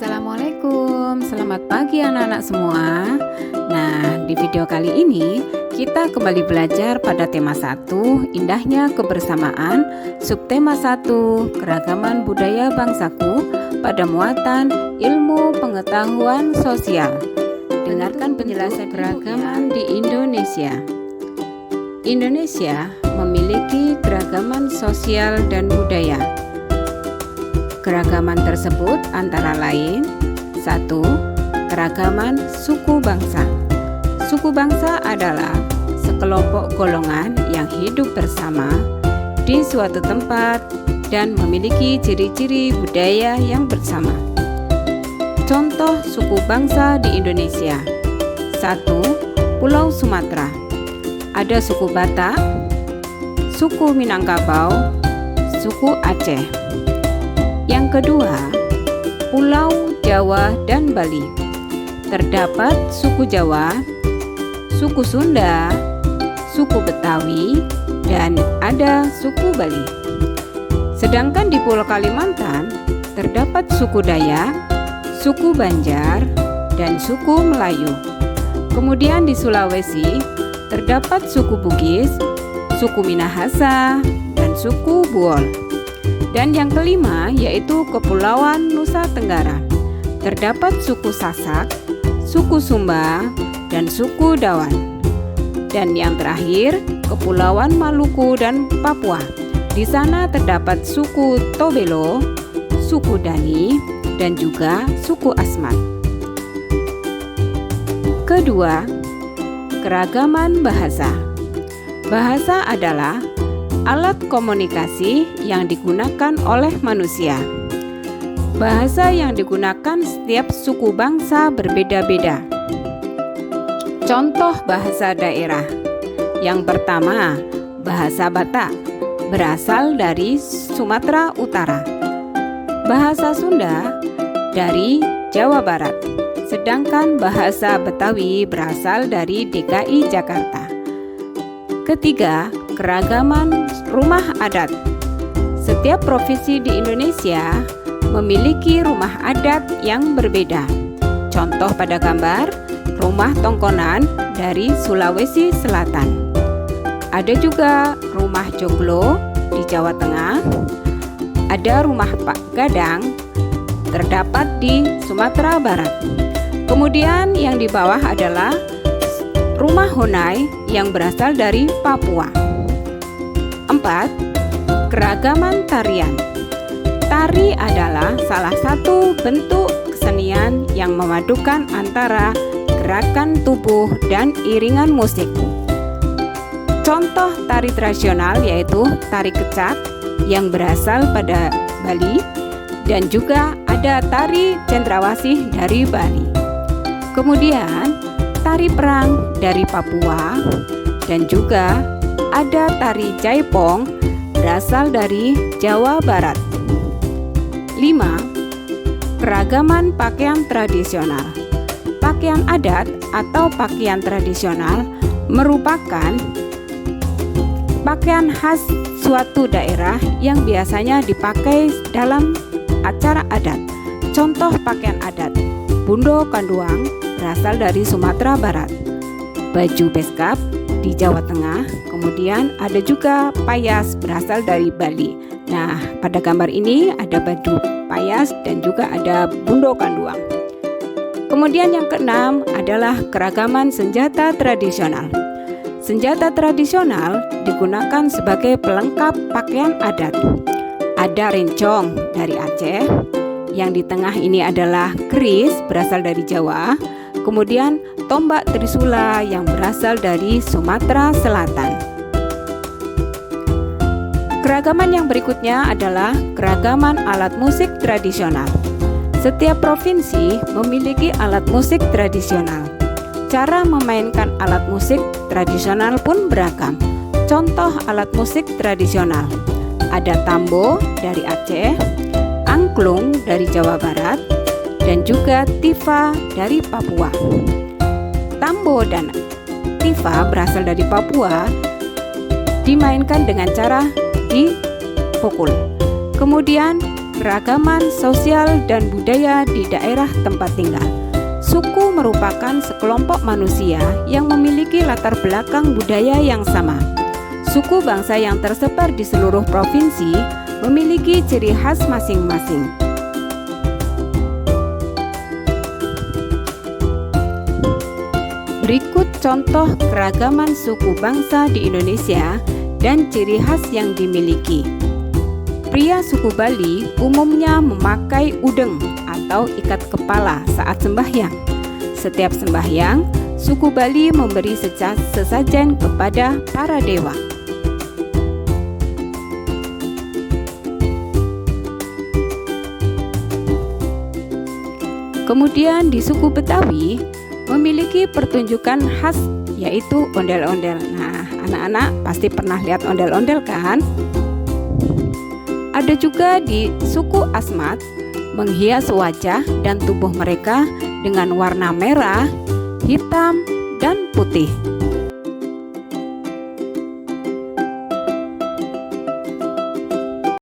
Assalamualaikum, selamat pagi anak-anak semua. Nah, di video kali ini kita kembali belajar pada tema 1, indahnya kebersamaan, subtema 1, keragaman budaya bangsaku pada muatan ilmu pengetahuan sosial. Dengarkan penjelasan keragaman di Indonesia. Indonesia memiliki keragaman sosial dan budaya. Keragaman tersebut antara lain 1. Keragaman suku bangsa. Suku bangsa adalah sekelompok golongan yang hidup bersama di suatu tempat dan memiliki ciri-ciri budaya yang bersama. Contoh suku bangsa di Indonesia. 1. Pulau Sumatera. Ada suku Batak, suku Minangkabau, suku Aceh. Yang kedua, Pulau Jawa dan Bali. Terdapat suku Jawa, suku Sunda, suku Betawi, dan ada suku Bali. Sedangkan di Pulau Kalimantan terdapat suku Dayak, suku Banjar, dan suku Melayu. Kemudian di Sulawesi terdapat suku Bugis, suku Minahasa, dan suku Buol. Dan yang kelima yaitu Kepulauan Nusa Tenggara. Terdapat suku Sasak, suku Sumba, dan suku Dawan. Dan yang terakhir Kepulauan Maluku dan Papua. Di sana terdapat suku Tobelo, suku Dani, dan juga suku Asmat. Kedua, keragaman bahasa. Bahasa adalah alat komunikasi yang digunakan oleh manusia. Bahasa yang digunakan setiap suku bangsa berbeda-beda. Contoh bahasa daerah. Yang pertama, bahasa Batak, berasal dari Sumatera Utara. Bahasa Sunda dari Jawa Barat. Sedangkan bahasa Betawi berasal dari DKI Jakarta. Ketiga, keragaman rumah adat. Setiap provinsi di Indonesia memiliki rumah adat yang berbeda. Contoh pada gambar, rumah tongkonan dari Sulawesi Selatan. Ada juga rumah joglo di Jawa Tengah. Ada rumah Pak Gadang terdapat di Sumatera Barat. Kemudian yang di bawah adalah rumah Honai yang berasal dari Papua. 4. Keragaman tarian. Tari adalah salah satu bentuk kesenian yang memadukan antara gerakan tubuh dan iringan musik. Contoh tari tradisional yaitu tari kecak yang berasal pada Bali dan juga ada tari cendrawasih dari Bali. Kemudian tari perang dari Papua dan juga ada tari jaipong berasal dari Jawa Barat. 5. Keragaman pakaian tradisional. Pakaian adat atau pakaian tradisional merupakan pakaian khas suatu daerah yang biasanya dipakai dalam acara adat. Contoh pakaian adat, Bundo Kanduang berasal dari Sumatera Barat, baju beskap di Jawa Tengah, kemudian ada juga payas berasal dari Bali. Nah, pada gambar ini ada baju payas dan juga ada Bundo Kanduang. Kemudian yang keenam adalah keragaman senjata tradisional. Senjata tradisional digunakan sebagai pelengkap pakaian adat. Ada rencong dari Aceh, yang di tengah ini adalah keris berasal dari Jawa. Kemudian tombak trisula yang berasal dari Sumatera Selatan. Keragaman yang berikutnya adalah keragaman alat musik tradisional. Setiap provinsi memiliki alat musik tradisional. Cara memainkan alat musik tradisional pun beragam. Contoh alat musik tradisional. Ada tambo dari Aceh, angklung dari Jawa Barat, dan juga tifa dari Papua. Tambo dan tifa berasal dari Papua, dimainkan dengan cara dipukul. Kemudian keragaman sosial dan budaya di daerah tempat tinggal. Suku merupakan sekelompok manusia yang memiliki latar belakang budaya yang sama. Suku bangsa yang tersebar di seluruh provinsi memiliki ciri khas masing-masing. Berikut contoh keragaman suku bangsa di Indonesia dan ciri khas yang dimiliki. Pria suku Bali umumnya memakai udeng atau ikat kepala saat sembahyang. Setiap sembahyang, suku Bali memberi sesajen kepada para dewa. Kemudian di suku Betawi memiliki pertunjukan khas yaitu ondel-ondel. Nah, anak-anak pasti pernah lihat ondel-ondel kan? Ada juga di suku Asmat menghias wajah dan tubuh mereka dengan warna merah, hitam, dan putih.